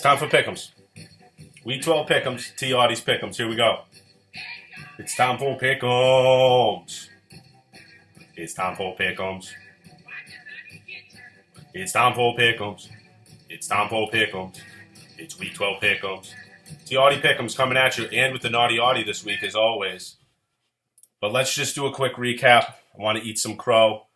time for Pick'ems. Week 12 Pick'ems. T.Auty's Pick'ems. Here we go. It's time for Pick'ems. It's time for Pick'ems. It's time for Pick'ems. It's time for Pick'ems. It's Week 12 Pick'ems. T.Auty Pick'ems coming at you, and with the Naughty Auty this week as always. But let's just do a quick recap. I want to eat some crow.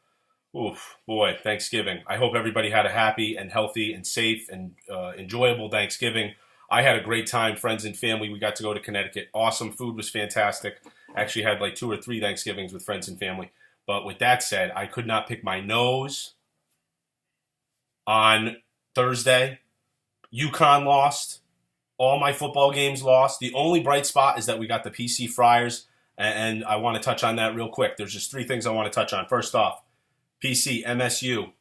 Oof, boy, Thanksgiving. I hope everybody had a happy and healthy and safe and enjoyable Thanksgiving. I had a great time, friends and family. We got to go to Connecticut. Awesome. Food was fantastic. Actually had like 2 or 3 Thanksgivings with friends and family. But with that said, I could not pick my nose on Thursday. UConn lost. All my football games lost. The only bright spot is that we got the PC Friars, and I want to touch on that real quick. There's just 3 things I want to touch on. First off, PC, MSU,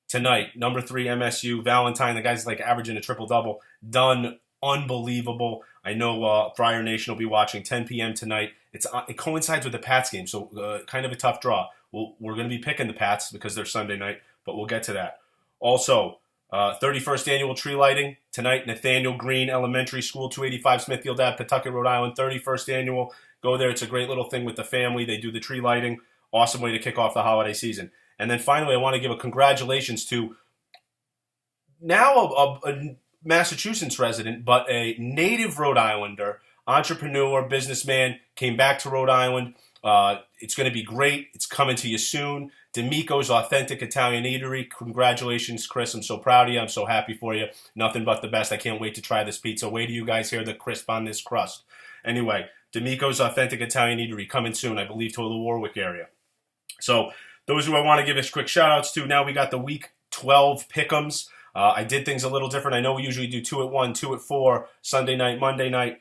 tonight, number 3 MSU, Valentine, the guy's like averaging a triple-double, done, unbelievable. I know Friar Nation will be watching 10 p.m. tonight. It coincides with the Pats game, so kind of a tough draw. We're going to be picking the Pats because they're Sunday night, but we'll get to that. Also, 31st annual tree lighting tonight, Nathaniel Green Elementary School, 285 Smithfield Ave, Pawtucket, Rhode Island, 31st annual. Go there. It's a great little thing with the family. They do the tree lighting. Awesome way to kick off the holiday season. And then finally, I want to give a congratulations to now a Massachusetts resident, but a native Rhode Islander, entrepreneur, businessman, came back to Rhode Island. It's going to be great. It's coming to you soon. D'Amico's Authentic Italian Eatery. Congratulations, Chris. I'm so proud of you. I'm so happy for you. Nothing but the best. I can't wait to try this pizza. Wait till you guys hear the crisp on this crust. Anyway, D'Amico's Authentic Italian Eatery coming soon, I believe, to the Warwick area. So those who I want to give us quick shout-outs to, now we got the Week 12 Pick'ems. I did things a little different. I know we usually do 2 at 1, 2 at 4, Sunday night, Monday night.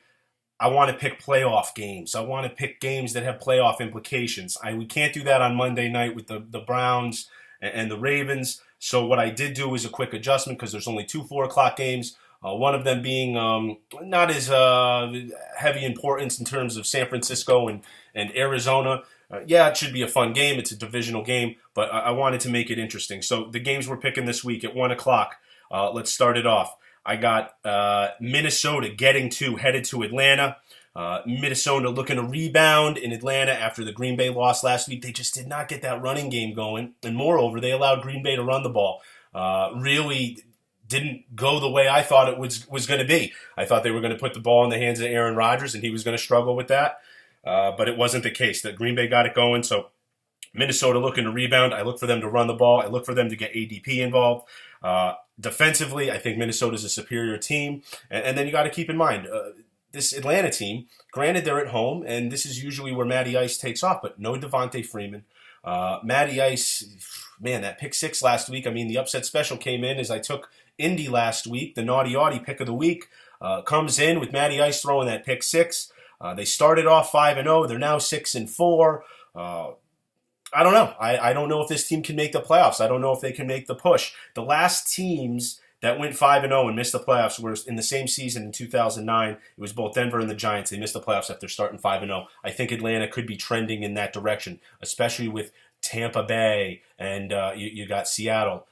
I want to pick playoff games. I want to pick games that have playoff implications. We can't do that on Monday night with the Browns and the Ravens. So what I did do was a quick adjustment because there's only 2 4 o'clock games. One of them being not as heavy importance in terms of San Francisco and Arizona. Yeah, it should be a fun game. It's a divisional game, but I wanted to make it interesting. So the games we're picking this week at 1 o'clock, let's start it off. I got Minnesota headed to Atlanta. Minnesota looking to rebound in Atlanta after the Green Bay loss last week. They just did not get that running game going. And moreover, they allowed Green Bay to run the ball. Really didn't go the way I thought it was going to be. I thought they were going to put the ball in the hands of Aaron Rodgers, and he was going to struggle with that. But it wasn't the case. That Green Bay got it going, so Minnesota looking to rebound. I look for them to run the ball. I look for them to get ADP involved. Defensively, I think Minnesota's a superior team. And then you got to keep in mind, this Atlanta team, granted they're at home, and this is usually where Matty Ice takes off, but no Devontae Freeman. Matty Ice, man, that pick 6 last week, I mean, the upset special came in as I took Indy last week. The Naughty Auty pick of the week comes in with Matty Ice throwing that pick 6. They started off 5-0. They're now 6-4. I don't know. I don't know if this team can make the playoffs. I don't know if they can make the push. The last teams that went 5-0 and missed the playoffs were in the same season in 2009. It was both Denver and the Giants. They missed the playoffs after starting 5-0. I think Atlanta could be trending in that direction, especially with Tampa Bay and you got Seattle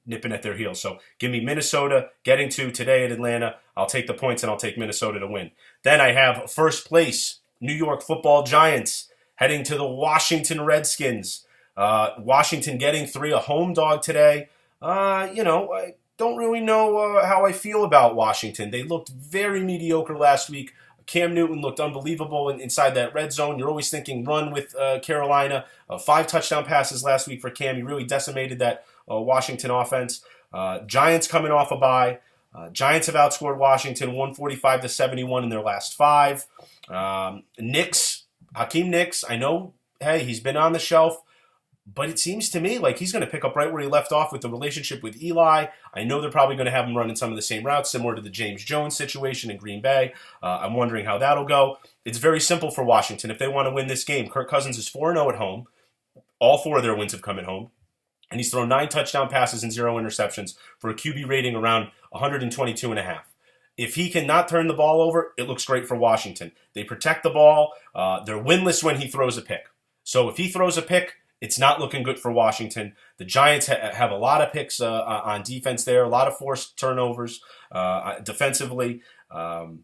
nipping at their heels. So give me Minnesota getting to today at Atlanta. I'll take the points and I'll take Minnesota to win. Then I have first place, New York Football Giants heading to the Washington Redskins. Washington getting 3, a home dog today. I don't really know how I feel about Washington. They looked very mediocre last week. Cam Newton looked unbelievable inside that red zone. You're always thinking run with Carolina. 5 touchdown passes last week for Cam. He really decimated that Washington offense. Giants coming off a bye. Giants have outscored Washington 145-71 in their last 5. Hakeem Nicks, I know, hey, he's been on the shelf, but it seems to me like he's going to pick up right where he left off with the relationship with Eli. I know they're probably going to have him running some of the same routes, similar to the James Jones situation in Green Bay. I'm wondering how that'll go. It's very simple for Washington. If they want to win this game, Kirk Cousins is 4-0 at home. All 4 of their wins have come at home. And he's thrown 9 touchdown passes and 0 interceptions for a QB rating around 122.5. If he cannot turn the ball over, it looks great for Washington. They protect the ball. They're winless when he throws a pick. So if he throws a pick, It's not looking good for Washington. The Giants have a lot of picks on defense there, a lot of forced turnovers defensively. But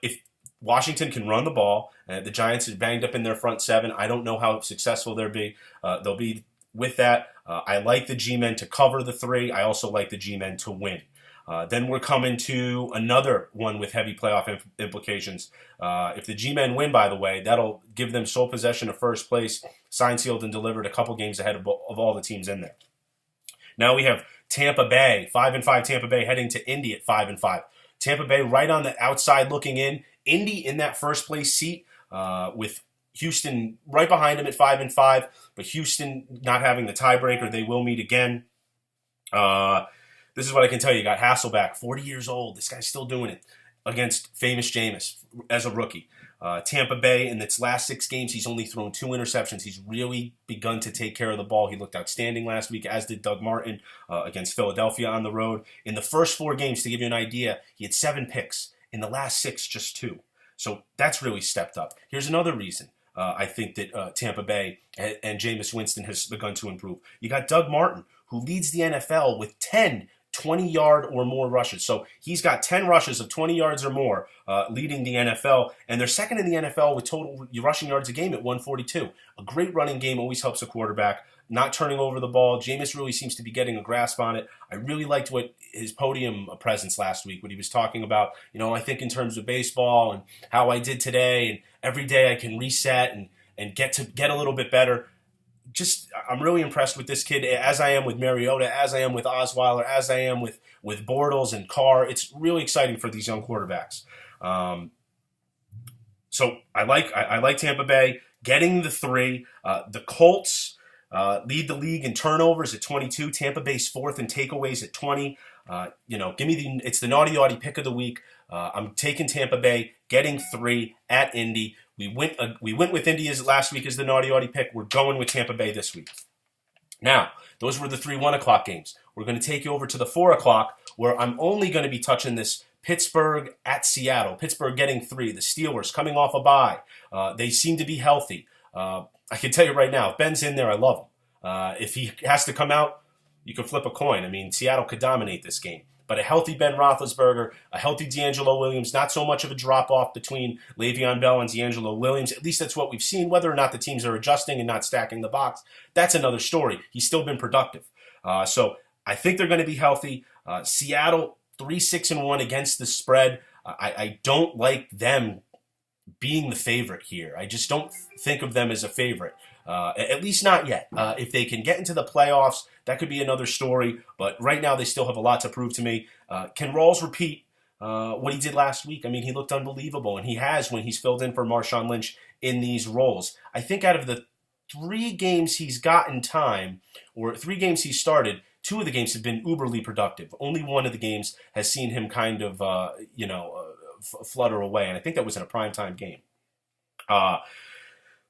if Washington can run the ball, the Giants are banged up in their front seven. I don't know how successful they'll be with that. I like the G-men to cover the 3. I also like the G-men to win. Then we're coming to another one with heavy playoff implications. If the G-men win, by the way, that'll give them sole possession of first place, signed, sealed, and delivered, a couple games ahead of all the teams in there. Now we have Tampa Bay, 5-5 Tampa Bay, heading to Indy at 5-5. Tampa Bay right on the outside looking in. Indy in that first place seat with Houston right behind them at 5-5, but Houston not having the tiebreaker. They will meet again. This is what I can tell you. You got Hasselbeck, 40 years old. This guy's still doing it against famous Jameis as a rookie. Tampa Bay, in its last 6 games, he's only thrown 2 interceptions. He's really begun to take care of the ball. He looked outstanding last week, as did Doug Martin against Philadelphia on the road. In the first 4 games, to give you an idea, he had 7 picks. In the last 6, just 2. So that's really stepped up. Here's another reason I think that Tampa Bay and Jameis Winston has begun to improve. You got Doug Martin, who leads the NFL with 10 20-yard or more rushes. So he's got 10 rushes of 20 yards or more, leading the NFL. And they're second in the NFL with total rushing yards a game at 142. A great running game always helps a quarterback. Not turning over the ball. Jameis really seems to be getting a grasp on it. I really liked what his podium presence last week, what he was talking about. I think in terms of baseball and how I did today, and every day I can reset and get a little bit better. I'm really impressed with this kid, as I am with Mariota, as I am with Osweiler, as I am with Bortles and Carr. It's really exciting for these young quarterbacks. So I like Tampa Bay getting the 3. The Colts lead the league in turnovers at 22. Tampa Bay's 4th in takeaways at 20. It's the T.Auty pick of the week. I'm taking Tampa Bay, getting 3 at Indy. We went with Indy last week as the T.Auty pick. We're going with Tampa Bay this week. Now, those were the 3 1 o'clock games. We're going to take you over to the 4 o'clock, where I'm only going to be touching this Pittsburgh at Seattle. Pittsburgh getting 3. The Steelers coming off a bye. They seem to be healthy. I can tell you right now, if Ben's in there, I love him. If he has to come out, you can flip a coin. I mean, Seattle could dominate this game. But a healthy Ben Roethlisberger, a healthy D'Angelo Williams, not so much of a drop-off between Le'Veon Bell and D'Angelo Williams. At least that's what we've seen. Whether or not the teams are adjusting and not stacking the box, that's another story. He's still been productive. So I think they're going to be healthy. Seattle, 3-6-1 against the spread. I don't like them being the favorite here. I just don't think of them as a favorite. At least not yet. If they can get into the playoffs, that could be another story. But right now, they still have a lot to prove to me. Can Rawls repeat what he did last week? I mean, he looked unbelievable, and he has when he's filled in for Marshawn Lynch in these roles. I think out of the 3 games he's gotten time, or 3 games he's started, 2 of the games have been uberly productive. Only 1 of the games has seen him kind of, flutter away, and I think that was in a primetime game.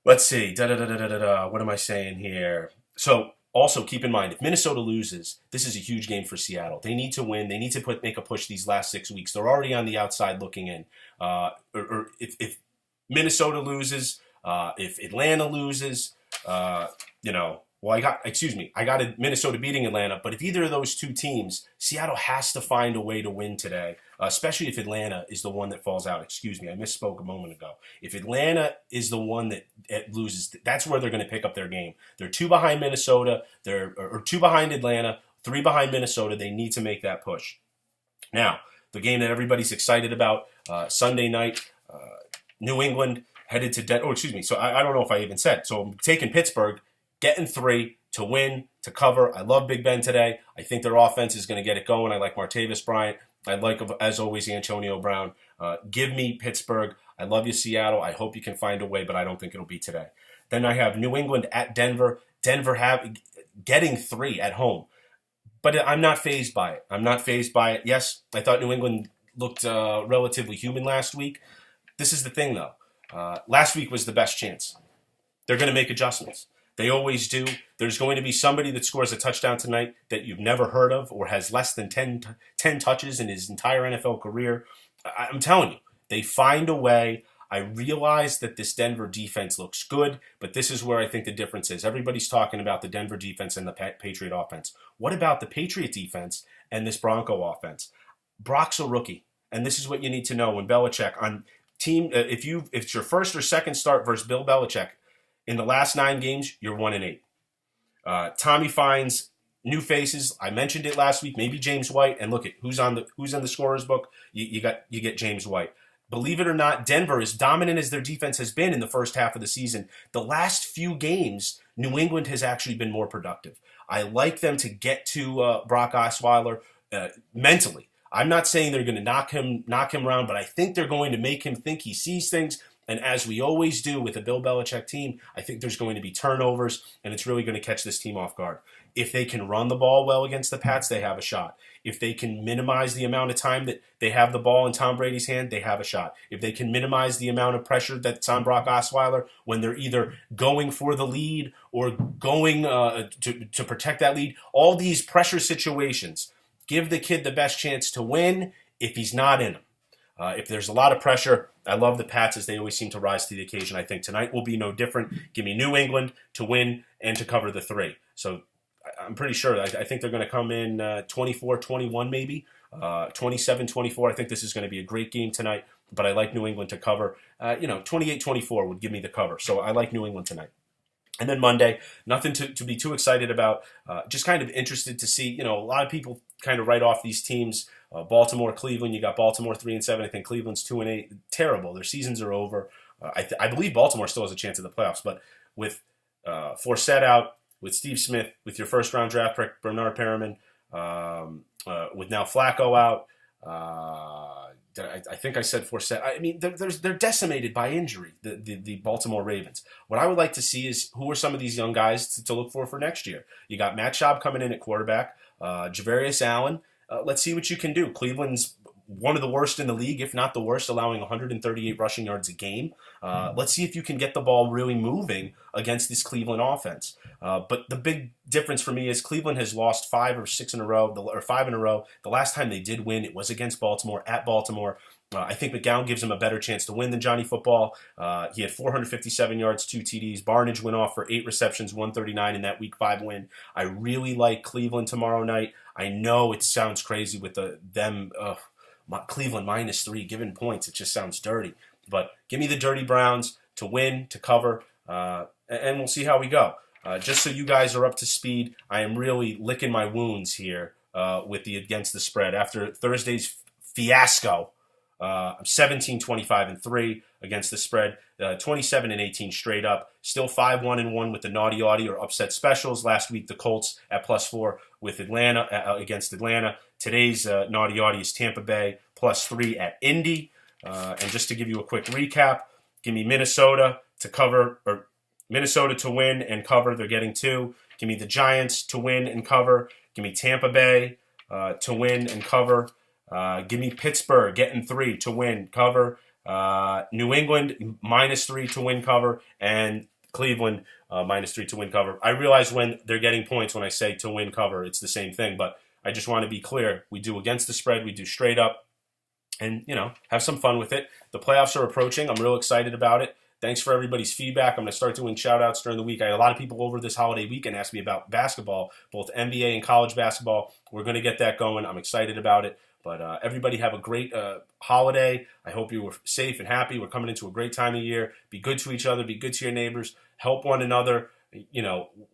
Let's see. What am I saying here? So, also keep in mind, if Minnesota loses, this is a huge game for Seattle. They need to win. They need to make a push these last 6 weeks. They're already on the outside looking in. Or if Minnesota loses, if Atlanta loses, I got Minnesota beating Atlanta, but if either of those 2 teams, Seattle has to find a way to win today, especially if Atlanta is the one that falls out. Excuse me, I misspoke a moment ago. If Atlanta is the one that loses, that's where they're going to pick up their game. They're 2 behind Minnesota, or 2 behind Atlanta, 3 behind Minnesota. They need to make that push. Now, the game that everybody's excited about, Sunday night, New England headed to So I don't know if I even said. So I'm taking Pittsburgh, getting 3 to win, to cover. I love Big Ben today. I think their offense is going to get it going. I like Martavis Bryant. I like, as always, Antonio Brown. Give me Pittsburgh. I love you, Seattle. I hope you can find a way, but I don't think it'll be today. Then I have New England at Denver. Denver getting 3 at home. But I'm not fazed by it. Yes, I thought New England looked relatively human last week. This is the thing, though. Last week was the best chance. They're going to make adjustments. They always do. There's going to be somebody that scores a touchdown tonight that you've never heard of or has less than 10 touches in his entire NFL career. I'm telling you, they find a way. I realize that this Denver defense looks good, but this is where I think the difference is. Everybody's talking about the Denver defense and the Patriot offense. What about the Patriot defense and this Bronco offense? Brock's a rookie, and this is what you need to know when Belichick on team. If it's your first or second start versus Bill Belichick in the last 9 games, you're 1-8. Tommy finds new faces. I mentioned it last week. Maybe James White, and look at who's in the scorer's book. You get James White. Believe it or not, Denver, as dominant as their defense has been in the first half of the season, the last few games, New England has actually been more productive. I like them to get to Brock Osweiler mentally. I'm not saying they're going to knock him around, but I think they're going to make him think he sees things. And as we always do with a Bill Belichick team, I think there's going to be turnovers, and it's really going to catch this team off guard. If they can run the ball well against the Pats, they have a shot. If they can minimize the amount of time that they have the ball in Tom Brady's hand, they have a shot. If they can minimize the amount of pressure that's on Brock Osweiler when they're either going for the lead or going to protect that lead, all these pressure situations give the kid the best chance to win if he's not in them. If there's a lot of pressure, I love the Pats as they always seem to rise to the occasion. I think tonight will be no different. Give me New England to win and to cover the 3. So I'm pretty sure. I think they're going to come in 24-21 maybe, 27-24. I think this is going to be a great game tonight, but I like New England to cover. 28-24 would give me the cover. So I like New England tonight. And then Monday, nothing to be too excited about. Just kind of interested to see, a lot of people kind of write off these teams. Baltimore, Cleveland, you got Baltimore 3-7. I think Cleveland's 2-8. Terrible. Their seasons are over. I believe Baltimore still has a chance at the playoffs, but with Forsett out, with Steve Smith, with your first-round draft pick, Bernard Perriman, with now Flacco out, I think I said Forsett. I mean, they're decimated by injury, the Baltimore Ravens. What I would like to see is who are some of these young guys to look for next year. You got Matt Schaub coming in at quarterback, Javarius Allen. Let's see what you can do. Cleveland's one of the worst in the league, if not the worst, allowing 138 rushing yards a game. Let's see if you can get the ball really moving against this Cleveland offense. But the big difference for me is Cleveland has lost 5 or 6 in a row, or 5 in a row. The last time they did win, it was against Baltimore, at Baltimore. I think McGowan gives him a better chance to win than Johnny Football. He had 457 yards, 2 TDs. Barnage went off for 8 receptions, 139 in that Week 5 win. I really like Cleveland tomorrow night. I know it sounds crazy with them. Cleveland -3 given points. It just sounds dirty. But give me the Dirty Browns to win, to cover, and we'll see how we go. Just so you guys are up to speed, I am really licking my wounds here with the against the spread. After Thursday's fiasco, I'm 17-25-3 against the spread, 27-18 straight up. Still 5-1-1 with the T.Auty or upset specials. Last week, the Colts at +4 with Atlanta against Atlanta. Today's T.Auty is Tampa Bay +3 at Indy. And just to give you a quick recap, give me Minnesota to cover, or Minnesota to win and cover. They're getting 2. Give me the Giants to win and cover. Give me Tampa Bay to win and cover. Give me Pittsburgh getting 3 to win, cover. New England -3 to win, cover. And Cleveland -3 to win, cover. I realize when they're getting points when I say to win, cover, it's the same thing. But I just want to be clear. We do against the spread. We do straight up. And, have some fun with it. The playoffs are approaching. I'm real excited about it. Thanks for everybody's feedback. I'm going to start doing shout-outs during the week. I had a lot of people over this holiday weekend ask me about basketball, both NBA and college basketball. We're going to get that going. I'm excited about it. But everybody have a great holiday. I hope you were safe and happy. We're coming into a great time of year. Be good to each other. Be good to your neighbors. Help one another.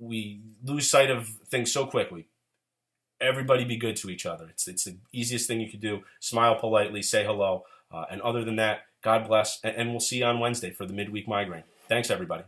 We lose sight of things so quickly. Everybody be good to each other. It's the easiest thing you could do. Smile politely. Say hello. And other than that, God bless. And we'll see you on Wednesday for the midweek migraine. Thanks, everybody.